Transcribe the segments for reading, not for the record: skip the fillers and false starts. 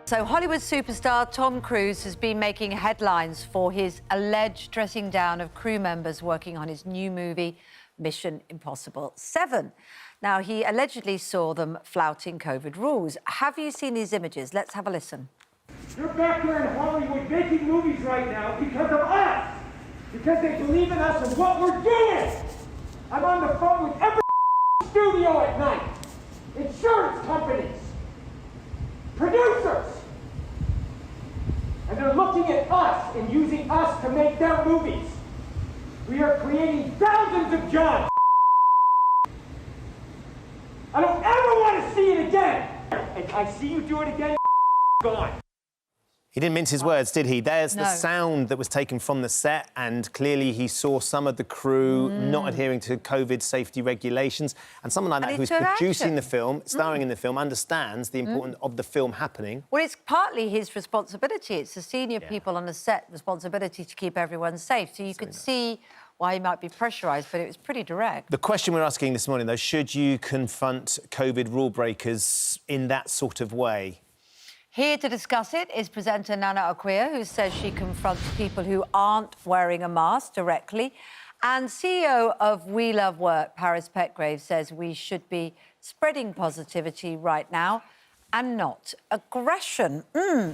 So Hollywood superstar Tom Cruise has been making headlines for his alleged dressing down of crew members working on his new movie, Mission Impossible 7. Now, he allegedly saw them flouting COVID rules. Have you seen these images? Let's have a listen. You're back here in Hollywood making movies right now because of us! Because they believe in us and what we're doing! I'm on the phone with every studio at night. Insurance companies. Producers. And they're looking at us and using us to make their movies. We are creating thousands of jobs. I don't ever want to see it again. And I see you do it again, gone. He didn't mince his words, did he? There's the sound that was taken from the set, and clearly he saw some of the crew not adhering to COVID safety regulations. And someone like that who's producing the film, starring in the film, understands the importance of the film happening. Well, it's partly his responsibility. It's the senior people on the set responsibility to keep everyone safe. So you could see why he might be pressurised, but it was pretty direct. The question we're asking this morning, though, should you confront COVID rule breakers in that sort of way? Here to discuss it is presenter Nana Okoye, who says she confronts people who aren't wearing a mask directly. And CEO of We Love Work, Paris Petgrave, says we should be spreading positivity right now and not aggression.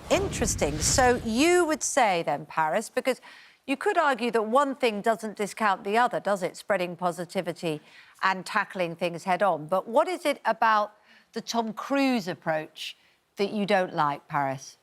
Interesting. So you would say then, Paris, because you could argue that one thing doesn't discount the other, does it? Spreading positivity and tackling things head on. But what is it about the Tom Cruise approach that you don't like, Paris?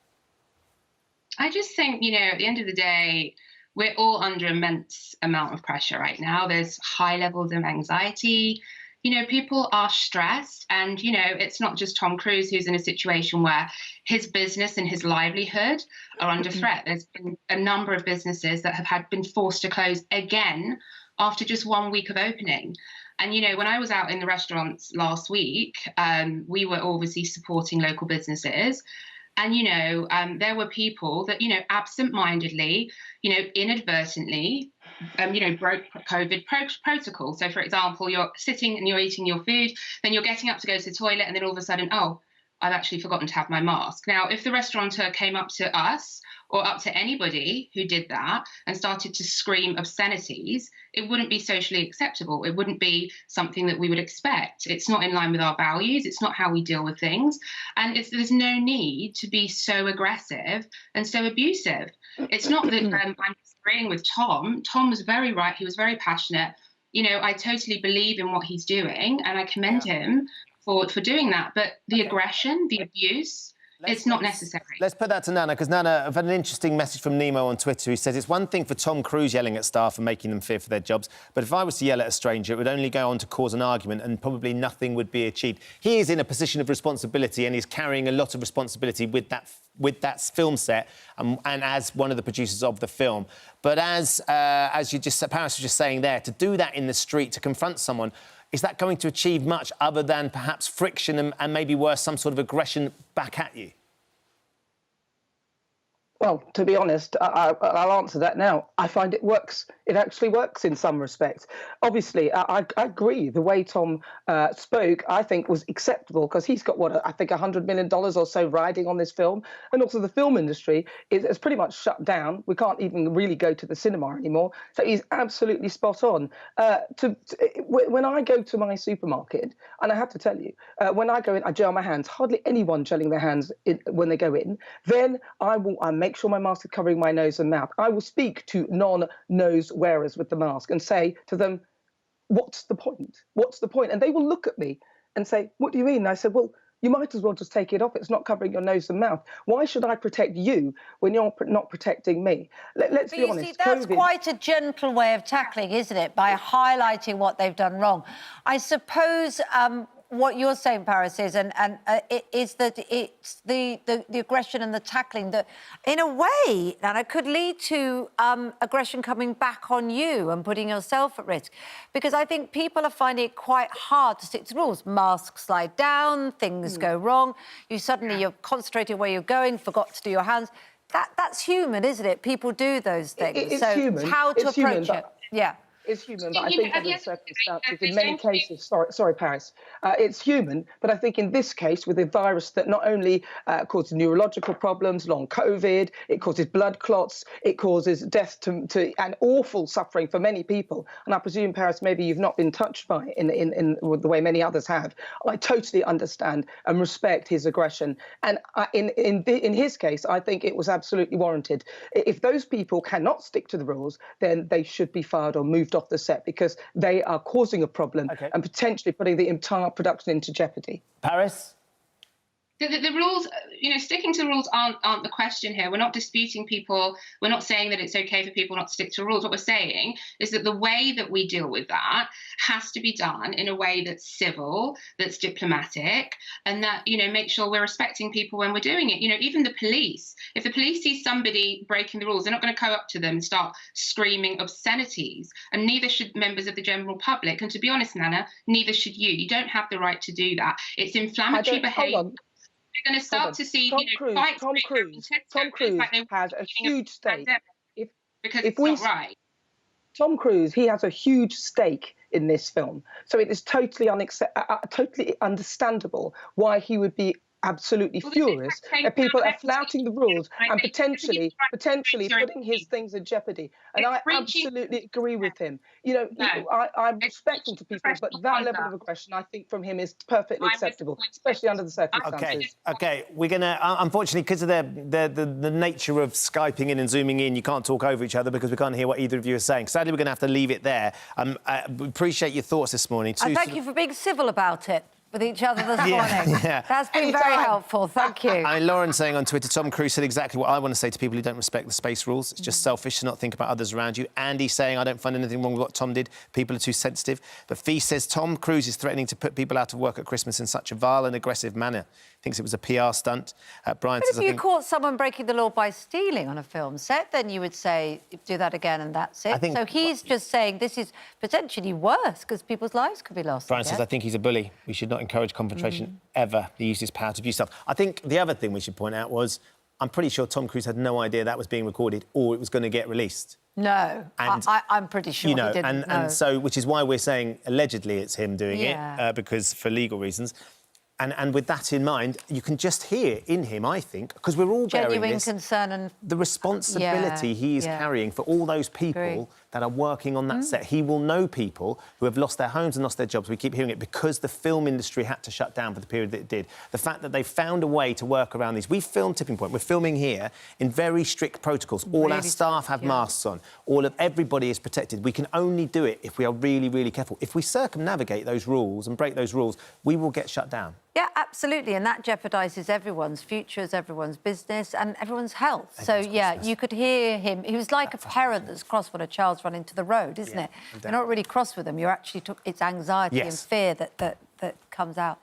I just think, you know, at the end of the day, we're all under immense amount of pressure right now. There's high levels of anxiety. You know, people are stressed, and, you know, it's not just Tom Cruise who's in a situation where his business and his livelihood are under threat. There's been a number of businesses that have been forced to close again after just 1 week of opening. And, you know, when I was out in the restaurants last week, we were obviously supporting local businesses. And, you know, there were people that, you know, absent-mindedly, you know, inadvertently, you know, broke COVID protocol. So, for example, you're sitting and you're eating your food, then you're getting up to go to the toilet, and then all of a sudden, oh, I've actually forgotten to have my mask. Now, if the restaurateur came up to us or up to anybody who did that and started to scream obscenities, it wouldn't be socially acceptable. It wouldn't be something that we would expect. It's not in line with our values. It's not how we deal with things. And there's no need to be so aggressive and so abusive. It's not that I'm disagreeing with Tom. Tom was very right. He was very passionate. You know, I totally believe in what he's doing, and I commend him for doing that. But the aggression, the abuse, it's not necessary. Let's put that to Nana, because Nana, I've had an interesting message from Nemo on Twitter who says it's one thing for Tom Cruise yelling at staff and making them fear for their jobs, but if I was to yell at a stranger, it would only go on to cause an argument and probably nothing would be achieved. He is in a position of responsibility, and he's carrying a lot of responsibility with that film set and as one of the producers of the film. But as Paris was just saying there, to do that in the street, to confront someone, is that going to achieve much other than perhaps friction and maybe worse, some sort of aggression back at you? Well, to be honest, I'll answer that now. I find it works. It actually works in some respects. Obviously, I agree. The way Tom spoke, I think, was acceptable because he's got, what, I think $100 million or so riding on this film. And also the film industry is pretty much shut down. We can't even really go to the cinema anymore. So he's absolutely spot on. When I go to my supermarket, and I have to tell you, when I go in, I gel my hands. Hardly anyone gelling their hands when they go in. Then I make sure my mask is covering my nose and mouth. I will speak to non-nose wearers with the mask and say to them, what's the point? What's the point? And they will look at me and say, what do you mean? And I said, well, you might as well just take it off. It's not covering your nose and mouth. Why should I protect you when you're not protecting me? Let's be honest. See, that's quite a gentle way of tackling, isn't it? By highlighting what they've done wrong. I suppose what you're saying, Paris, is is that it's the aggression and the tackling that, in a way, Nana, could lead to aggression coming back on you and putting yourself at risk. Because I think people are finding it quite hard to stick to rules. Masks slide down, things go wrong. You're concentrating where you're going, forgot to do your hands. That's human, isn't it? People do those things. It's human. How to approach it. Yeah. It's human, but I You think know, under the at the end of the day, circumstances, every in many time cases, sorry, Paris, it's human, but I think in this case, with a virus that not only causes neurological problems, long COVID, it causes blood clots, it causes death to and awful suffering for many people. And I presume, Paris, maybe you've not been touched by it in the way many others have. I totally understand and respect his aggression. And in his case, I think it was absolutely warranted. If those people cannot stick to the rules, then they should be fired or moved off the set, because they are causing a problem and potentially putting the entire production into jeopardy. Paris? The rules, you know, sticking to the rules aren't the question here. We're not disputing people. We're not saying that it's okay for people not to stick to rules. What we're saying is that the way that we deal with that has to be done in a way that's civil, that's diplomatic, and that, you know, make sure we're respecting people when we're doing it. You know, even the police, if the police see somebody breaking the rules, they're not going to go up to them and start screaming obscenities, and neither should members of the general public. And to be honest, Nana, neither should you. You don't have the right to do that. It's inflammatory behaviour. We're going to start to see, fights. Tom Cruise has a huge stake. Because it's not right. Tom Cruise, he has a huge stake in this film, so it is totally totally understandable why he would be absolutely furious that people are flouting the rules and potentially putting his things in jeopardy. And I absolutely agree with him. You know, I'm respectful to people, but that level of aggression, I think, from him is perfectly acceptable, especially under the circumstances. Okay. We're going to, unfortunately, because of the nature of Skyping in and Zooming in, you can't talk over each other because we can't hear what either of you are saying. Sadly, we're going to have to leave it there. We appreciate your thoughts this morning. And thank you for being civil about it with each other this morning. That's been very helpful. Thank you. I mean, Lauren saying on Twitter, Tom Cruise said exactly what I want to say to people who don't respect the space rules. It's just selfish to not think about others around you. Andy saying, I don't find anything wrong with what Tom did. People are too sensitive. But Fee says, Tom Cruise is threatening to put people out of work at Christmas in such a vile and aggressive manner. Thinks it was a PR stunt. Brian says, if you caught someone breaking the law by stealing on a film set, then you would say, do that again and that's it. So he's just saying this is potentially worse because people's lives could be lost. Brian says, I think he's a bully. We should not encourage confrontation ever. He uses his power to abuse stuff. I think the other thing we should point out was, I'm pretty sure Tom Cruise had no idea that was being recorded or it was going to get released. No, and, I'm pretty sure he didn't know. And so, which is why we're saying allegedly it's him doing it, because for legal reasons. And with that in mind, you can just hear in him, I think, because we're all bearing this, concern and the responsibility he is carrying for all those people that are working on that set. He will know people who have lost their homes and lost their jobs. We keep hearing it because the film industry had to shut down for the period that it did. The fact that they found a way to work around these. We filmed Tipping Point. We're filming here in very strict protocols. All our staff have masks on. Everybody is protected. We can only do it if we are really, really careful. If we circumnavigate those rules and break those rules, we will get shut down. Yeah, absolutely, and that jeopardises everyone's futures, everyone's business and everyone's health. So, yeah, you could hear him. He was like a parent that's cross when a child's run into the road, isn't it? You're not really cross with them. You're actually... It's anxiety and fear that comes out.